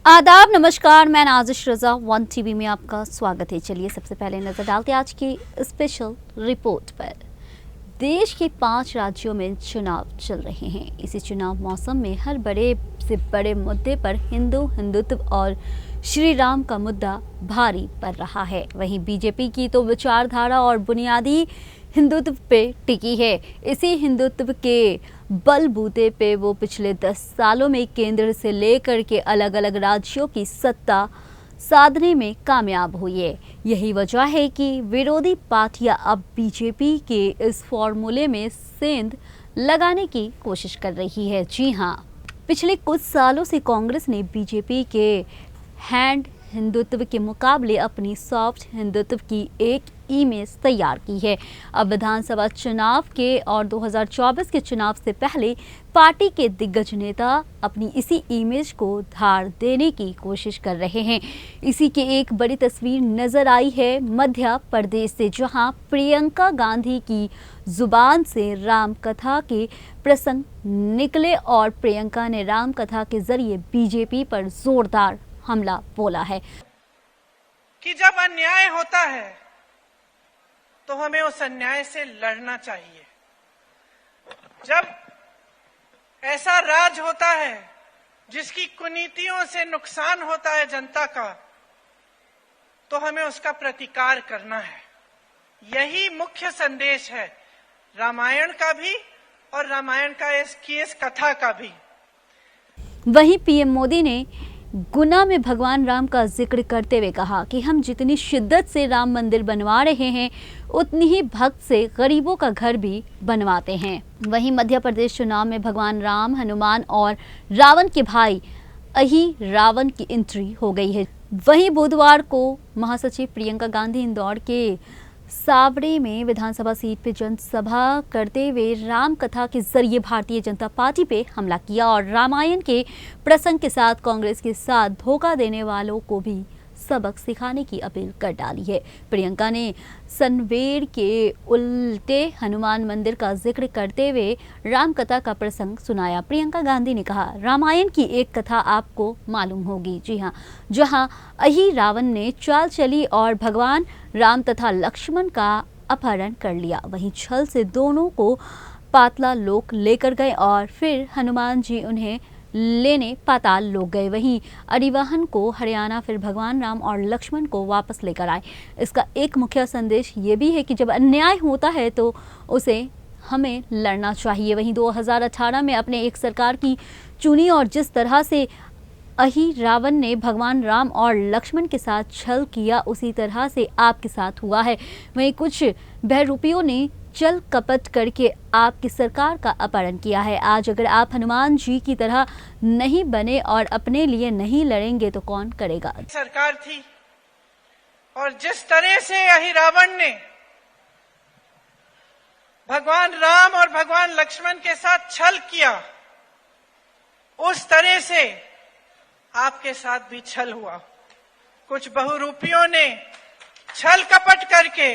आदाब, नमस्कार। मैं नाजिश रजा वन टीवी में आपका स्वागत है। चलिए सबसे पहले नजर डालते हैं आज की स्पेशल रिपोर्ट पर। देश के 5 राज्यों में चुनाव चल रहे हैं। इसी चुनाव मौसम में हर बड़े से बड़े मुद्दे पर हिंदुत्व और श्री राम का मुद्दा भारी पड़ रहा है। वहीं बीजेपी की तो विचारधारा और बुनियादी हिंदुत्व पे टिकी है। इसी हिंदुत्व के बलबूते पे वो पिछले 10 सालों में केंद्र से लेकर के अलग अलग राज्यों की सत्ता साधने में कामयाब हुई है। यही वजह है कि विरोधी पार्टियां अब बीजेपी के इस फॉर्मूले में सेंध लगाने की कोशिश कर रही है। जी हाँ, पिछले कुछ सालों से कांग्रेस ने बीजेपी के हैंड हिंदुत्व के मुकाबले अपनी सॉफ्ट हिंदुत्व की एक इमेज तैयार की है। अब विधानसभा चुनाव के और 2024 के चुनाव से पहले पार्टी के दिग्गज नेता अपनी इसी इमेज को धार देने की कोशिश कर रहे हैं। इसी की एक बड़ी तस्वीर नजर आई है मध्य प्रदेश से, जहां प्रियंका गांधी की जुबान से राम कथा के प्रसंग निकले और प्रियंका ने राम कथा के जरिए बीजेपी पर जोरदार हमला बोला है कि जब अन्याय होता है तो हमें उस अन्याय से लड़ना चाहिए। जब ऐसा राज होता है जिसकी कुनीतियों से नुकसान होता है जनता का, तो हमें उसका प्रतिकार करना है। यही मुख्य संदेश है रामायण का भी और रामायण का इस कथा का भी। वहीं पीएम मोदी ने गुना में भगवान राम का जिक्र करते हुए कहा कि हम जितनी शिद्दत से राम मंदिर बनवा रहे हैं, उतनी ही भक्त से गरीबों का घर भी बनवाते हैं। वहीं मध्य प्रदेश चुनाव में भगवान राम, हनुमान और रावण के भाई अही रावण की एंट्री हो गई है। वहीं बुधवार को महासचिव प्रियंका गांधी इंदौर के सावड़े में विधानसभा सीट पे जनसभा करते हुए राम कथा के जरिए भारतीय जनता पार्टी पे हमला किया और रामायण के प्रसंग के साथ कांग्रेस के साथ धोखा देने वालों को भी सबक सिखाने की अपील कर डाली है। प्रियंका ने सनवेर के उल्टे हनुमान मंदिर का जिक्र करते हुए राम कथा का प्रसंग सुनाया। प्रियंका गांधी ने कहा, रामायण की एक कथा आपको मालूम होगी। जी हाँ, जहां अही रावण ने चाल चली और भगवान राम तथा लक्ष्मण का अपहरण कर लिया, वहीं छल से दोनों को पाताल लोक लेकर गए और फिर हनुमान जी उन्हें लेने पाताल लोक गए। वहीं अरिवाहन को हरियाणा, फिर भगवान राम और लक्ष्मण को वापस लेकर आए। इसका एक मुख्य संदेश ये भी है कि जब अन्याय होता है तो उसे हमें लड़ना चाहिए। वहीं 2018 में अपने एक सरकार की चुनी और जिस तरह से अही रावण ने भगवान राम और लक्ष्मण के साथ छल किया, उसी तरह से आपके साथ हुआ है। वहीं कुछ बहरूपियों ने चल कपट करके आपकी सरकार का अपहरण किया है। आज अगर आप हनुमान जी की तरह नहीं बने और अपने लिए नहीं लड़ेंगे तो कौन करेगा। सरकार थी और जिस तरह से अही रावण ने भगवान राम और भगवान लक्ष्मण के साथ छल किया, उस तरह से आपके साथ भी छल हुआ। कुछ बहुरूपियों ने छल कपट करके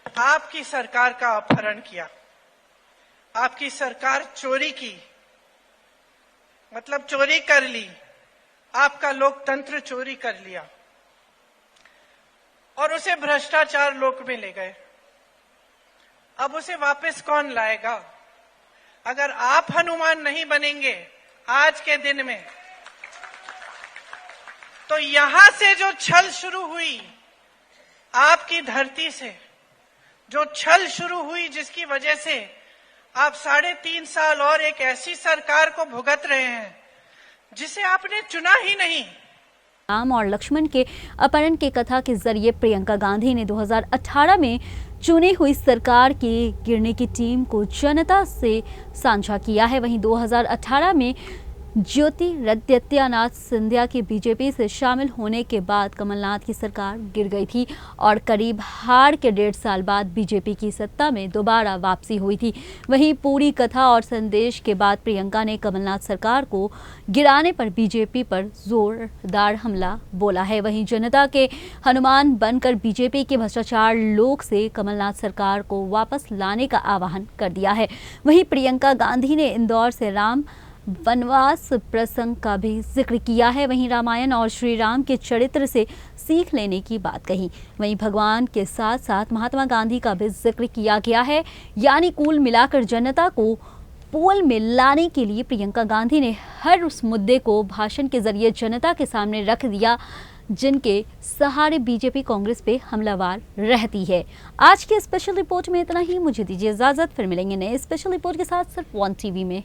आपकी सरकार का अपहरण किया। आपकी सरकार चोरी की, मतलब चोरी कर ली। आपका लोकतंत्र चोरी कर लिया और उसे भ्रष्टाचार लोक में ले गए। अब उसे वापस कौन लाएगा? अगर आप हनुमान नहीं बनेंगे आज के दिन में, तो यहां से जो छल शुरू हुई, आपकी धरती से जो छल शुरू हुई, जिसकी वजह से आप 3.5 साल और एक ऐसी सरकार को भुगत रहे हैं जिसे आपने चुना ही नहीं। राम और लक्ष्मण के अपहरण की कथा के जरिए प्रियंका गांधी ने 2018 में चुनी हुई सरकार के गिरने की टीम को जनता से साझा किया है। वहीं 2018 में ज्योतिरादित्य सिंधिया के बीजेपी से शामिल होने के बाद कमलनाथ की सरकार गिर गई थी और करीब हार के 1.5 साल बाद बीजेपी की सत्ता में दोबारा वापसी हुई थी। वहीं पूरी कथा और संदेश के बाद प्रियंका ने कमलनाथ सरकार को गिराने पर बीजेपी पर जोरदार हमला बोला है। वहीं जनता के हनुमान बनकर बीजेपी के भ्रष्टाचार लोक से कमलनाथ सरकार को वापस लाने का आह्वान कर दिया है। वहीं प्रियंका गांधी ने इंदौर से राम वनवास प्रसंग का भी जिक्र किया है। वहीं रामायण और श्री राम के चरित्र से सीख लेने की बात कही। वहीं भगवान के साथ साथ महात्मा गांधी का भी जिक्र किया गया है। यानी कुल मिलाकर जनता को पोल में लाने के लिए प्रियंका गांधी ने हर उस मुद्दे को भाषण के जरिए जनता के सामने रख दिया जिनके सहारे बीजेपी कांग्रेस पे हमलावर रहती है। आज की स्पेशल रिपोर्ट में इतना ही। मुझे दीजिए इजाजत, फिर मिलेंगे नए स्पेशल रिपोर्ट के साथ सिर्फ वन टीवी में।